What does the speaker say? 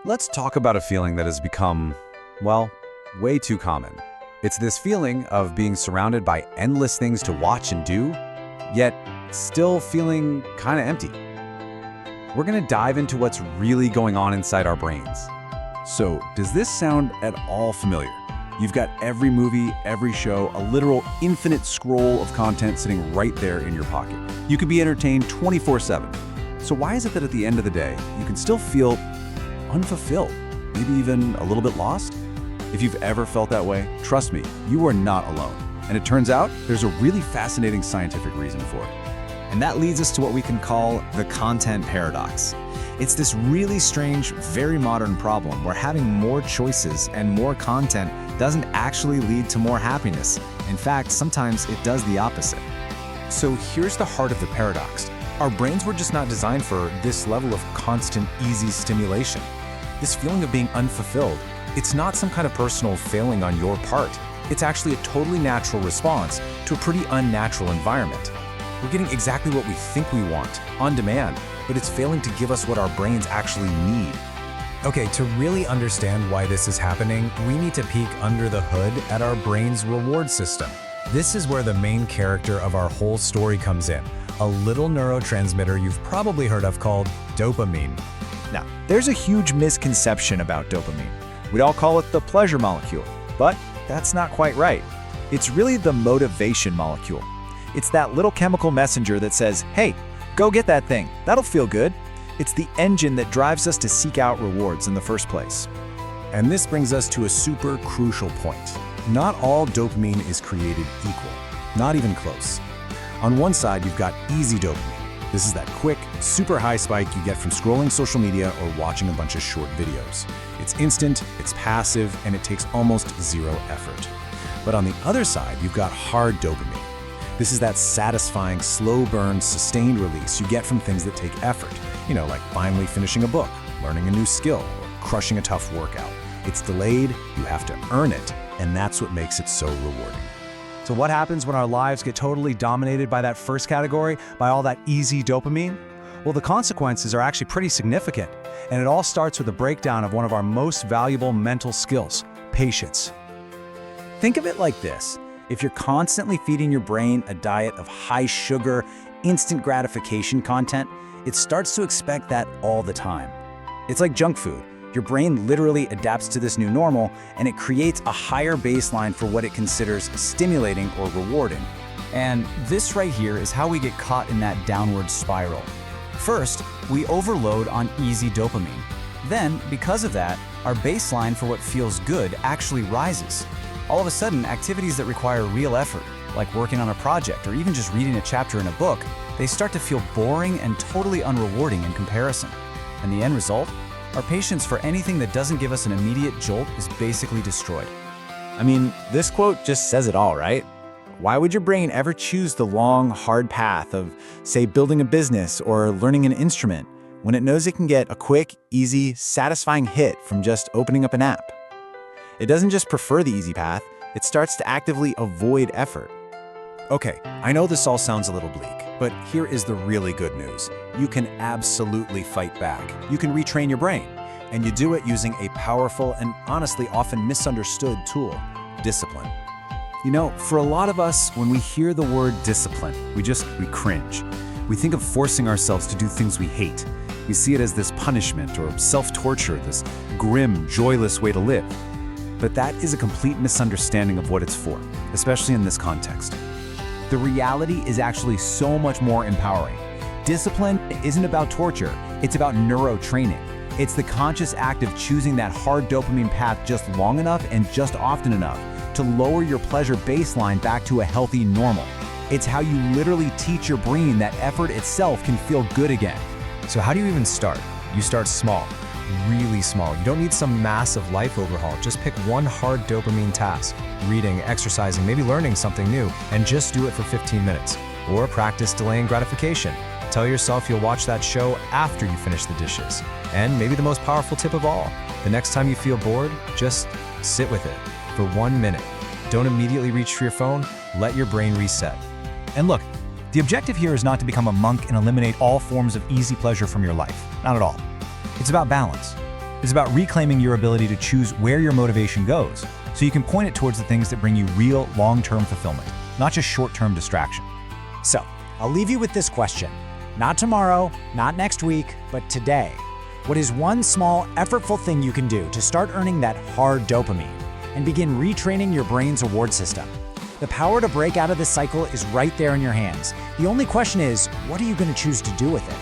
Let's talk about a feeling that has become, well, way too common. It's this feeling of being surrounded by endless things to watch and do, yet still feeling kind of empty. We're going to dive into what's really going on inside our brains. So, does this sound at all familiar? You've got every movie, every show, a literal infinite scroll of content sitting right there in your pocket. You could be entertained 24/7. So why is it that at the end of the day, you can still feel unfulfilled, maybe even a little bit lost? If you've ever felt that way, trust me, you are not alone. And it turns out there's a really fascinating scientific reason for it. And that leads us to what we can call the content paradox. It's this really strange, very modern problem where having more choices and more content doesn't actually lead to more happiness. In fact, sometimes it does the opposite. So here's the heart of the paradox. Our brains were just not designed for this level of constant, easy stimulation. This feeling of being unfulfilled, it's not some kind of personal failing on your part. It's actually a totally natural response to a pretty unnatural environment. We're getting exactly what we think we want, on demand, but it's failing to give us what our brains actually need. Okay, to really understand why this is happening, we need to peek under the hood at our brain's reward system. This is where the main character of our whole story comes in, a little neurotransmitter you've probably heard of called dopamine. Now, there's a huge misconception about dopamine. We'd all call it the pleasure molecule, but that's not quite right. It's really the motivation molecule. It's that little chemical messenger that says, hey, go get that thing, that'll feel good. It's the engine that drives us to seek out rewards in the first place. And this brings us to a super crucial point. Not all dopamine is created equal, not even close. On one side, you've got easy dopamine. This is that quick, super high spike you get from scrolling social media or watching a bunch of short videos. It's instant, it's passive, and it takes almost zero effort. But on the other side, you've got hard dopamine. This is that satisfying, slow burn, sustained release you get from things that take effort. Like finally finishing a book, learning a new skill, or crushing a tough workout. It's delayed, you have to earn it, and that's what makes it so rewarding. So what happens when our lives get totally dominated by that first category, by all that easy dopamine? Well, the consequences are actually pretty significant, and it all starts with a breakdown of one of our most valuable mental skills, patience. Think of it like this. If you're constantly feeding your brain a diet of high sugar, instant gratification content, it starts to expect that all the time. It's like junk food. Your brain literally adapts to this new normal, and it creates a higher baseline for what it considers stimulating or rewarding. And this right here is how we get caught in that downward spiral. First, we overload on easy dopamine. Then, because of that, our baseline for what feels good actually rises. All of a sudden, activities that require real effort, like working on a project or even just reading a chapter in a book, they start to feel boring and totally unrewarding in comparison. And the end result? Our patience for anything that doesn't give us an immediate jolt is basically destroyed. I mean, this quote just says it all, right? Why would your brain ever choose the long, hard path of, say, building a business or learning an instrument when it knows it can get a quick, easy, satisfying hit from just opening up an app? It doesn't just prefer the easy path, it starts to actively avoid effort. Okay, I know this all sounds a little bleak, but here is the really good news. You can absolutely fight back. You can retrain your brain, and you do it using a powerful and honestly often misunderstood tool, discipline. For a lot of us, when we hear the word discipline, we cringe. We think of forcing ourselves to do things we hate. We see it as this punishment or self-torture, this grim, joyless way to live. But that is a complete misunderstanding of what it's for, especially in this context. The reality is actually so much more empowering. Discipline isn't about torture, it's about neurotraining. It's the conscious act of choosing that hard dopamine path just long enough and just often enough to lower your pleasure baseline back to a healthy normal. It's how you literally teach your brain that effort itself can feel good again. So how do you even start? You start small, really small. You don't need some massive life overhaul. Just pick one hard dopamine task, reading, exercising, maybe learning something new, and just do it for 15 minutes. Or practice delaying gratification. Tell yourself you'll watch that show after you finish the dishes. And maybe the most powerful tip of all, the next time you feel bored, just sit with it for 1 minute. Don't immediately reach for your phone, let your brain reset. And look, the objective here is not to become a monk and eliminate all forms of easy pleasure from your life. Not at all. It's about balance. is about reclaiming your ability to choose where your motivation goes, so you can point it towards the things that bring you real, long-term fulfillment, not just short-term distraction. So, I'll leave you with this question. Not tomorrow, not next week, but today. What is one small, effortful thing you can do to start earning that hard dopamine and begin retraining your brain's reward system? The power to break out of this cycle is right there in your hands. The only question is, what are you going to choose to do with it?